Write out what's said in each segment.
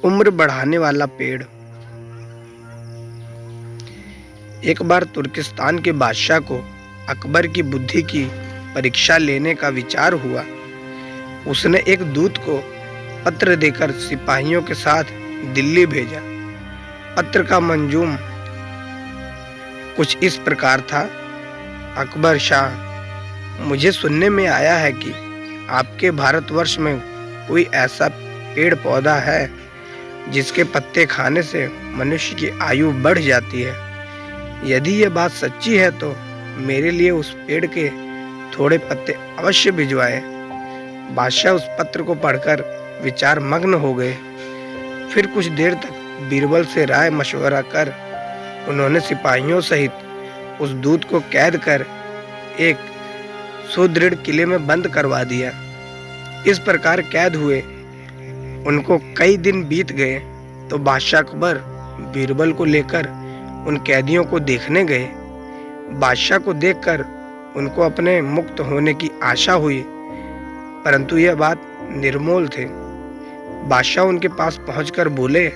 उम्र बढ़ाने वाला पेड़। एक बार तुर्किस्तान के बादशाह को अकबर की बुद्धि की परीक्षा लेने का विचार हुआ। उसने एक दूत को पत्र देकर सिपाहियों के साथ दिल्ली भेजा। पत्र का मंजूम कुछ इस प्रकार था। अकबर शाह, मुझे सुनने में आया है कि आपके भारतवर्ष में कोई ऐसा पेड़ पौधा है जिसके पत्ते खाने से मनुष्य की आयु बढ़ जाती है। यदि यह बात सच्ची है तो मेरे लिए उस पेड़ के थोड़े पत्ते अवश्य भिजवाएं। बादशाह उस पत्र को पढ़कर विचार मग्न हो गए। फिर कुछ देर तक बीरबल से राय मशवरा कर उन्होंने सिपाहियों सहित उस दूत को कैद कर एक सुदृढ़ किले में बंद करवा दिया। इस प्रकार कैद हुए उनको कई दिन बीत गए तो बादशाह अकबर बीरबल को लेकर उन कैदियों को देखने गए। बादशाह को देखकर उनको अपने मुक्त होने की आशा हुई, परंतु यह बात निर्मोल थी। बादशाह उनके पास पहुंचकर बोले,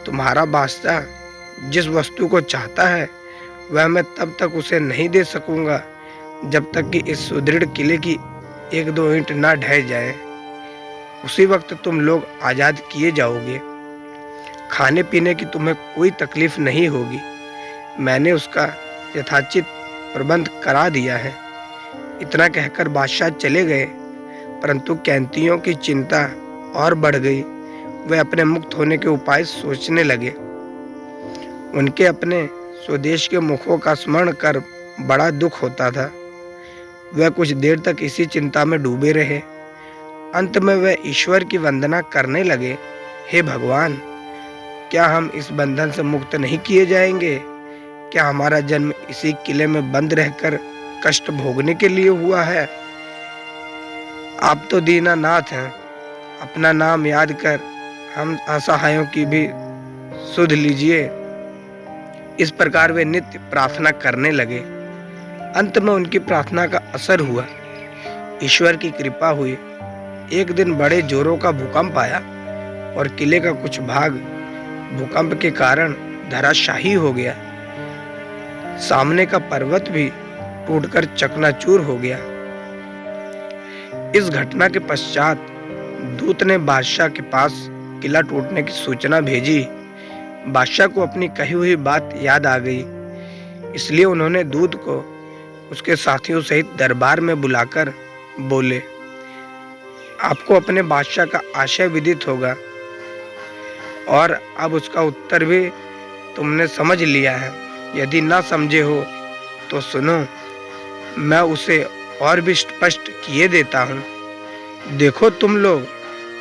तुम्हारा बादशाह जिस वस्तु को चाहता है वह मैं तब तक उसे नहीं दे सकूंगा जब तक कि इस सुदृढ़ किले की एक दो ईंट ना ढह जाए। उसी वक्त तुम लोग आजाद किए जाओगे। खाने पीने की तुम्हें कोई तकलीफ नहीं होगी। मैंने उसका यथाचित प्रबंध करा दिया है। इतना कहकर बादशाह चले गए, परंतु कैंतियों की चिंता और बढ़ गई। वे अपने मुक्त होने के उपाय सोचने लगे। उनके अपने स्वदेश के मुखों का स्मरण कर बड़ा दुख होता था। वह कुछ देर तक इसी चिंता में डूबे रहे। अंत में वे ईश्वर की वंदना करने लगे, हे भगवान, क्या हम इस बंधन से मुक्त नहीं किए जाएंगे? क्या हमारा जन्म इसी किले में बंद रहकर कष्ट भोगने के लिए हुआ है? आप तो दीनानाथ हैं। अपना नाम याद कर हम असहायों की भी सुध लीजिए। इस प्रकार वे नित्य प्रार्थना करने लगे। अंत में उनकी प्रार्थना का असर हुआ। ईश्वर की कृपा हुई। एक दिन बड़े जोरों का भूकंप आया और किले का कुछ भाग भूकंप के कारण धराशायी हो गया। सामने का पर्वत भी टूटकर चकनाचूर हो गया। इस घटना के पश्चात दूत ने बादशाह के पास किला टूटने की सूचना भेजी। बादशाह को अपनी कही हुई बात याद आ गई, इसलिए उन्होंने दूत को उसके साथियों सहित दरबार में बुलाकर बोले, आपको अपने बादशाह का आशय विदित होगा और अब उसका उत्तर भी तुमने समझ लिया है। यदि ना समझे हो तो सुनो, मैं उसे और भी स्पष्ट किए देता हूँ। देखो, तुम लोग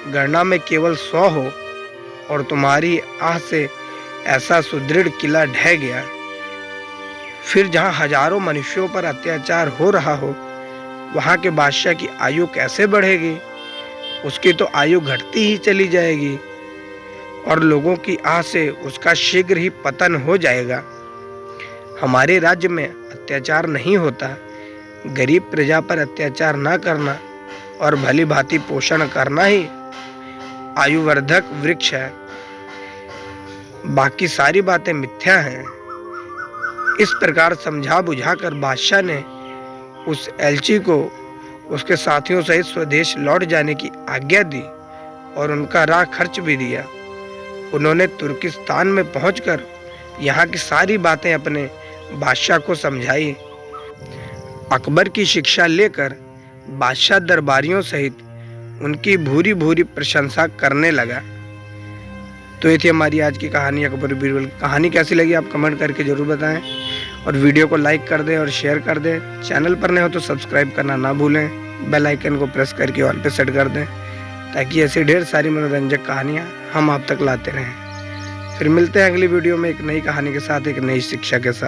गणना में केवल 100 हो और तुम्हारी आह से ऐसा सुदृढ़ किला ढह गया। फिर जहाँ हजारों मनुष्यों पर अत्याचार हो रहा हो, वहाँ के बादशाह की आयु कैसे बढ़ेगी? उसकी तो आयु घटती ही चली जाएगी और लोगों की आह से उसका शीघ्र ही पतन हो जाएगा। हमारे राज्य में अत्याचार नहीं होता। गरीब प्रजा पर अत्याचार ना करना और भली भांति पोषण करना ही आयुवर्धक वृक्ष है। बाकी सारी बातें मिथ्या हैं। इस प्रकार समझा बुझाकर बादशाह ने उस एलची को उसके साथियों सहित स्वदेश लौट जाने की आज्ञा दी और उनका राह खर्च भी दिया। उन्होंने तुर्किस्तान में पहुंचकर यहाँ की सारी बातें अपने बादशाह को समझाई। अकबर की शिक्षा लेकर बादशाह दरबारियों सहित उनकी भूरी भूरी प्रशंसा करने लगा। तो ये थी हमारी आज की कहानी, अकबर बीरबल की। कहानी कैसी लगी आप कमेंट करके जरूर बताएं और वीडियो को लाइक कर दें और शेयर कर दें। चैनल पर नए हो तो सब्सक्राइब करना ना भूलें। बेल आइकन को प्रेस करके ऑल पे सेट कर दें ताकि ऐसी ढेर सारी मनोरंजक कहानियाँ हम आप तक लाते रहें। फिर मिलते हैं अगली वीडियो में एक नई कहानी के साथ, एक नई शिक्षा के साथ।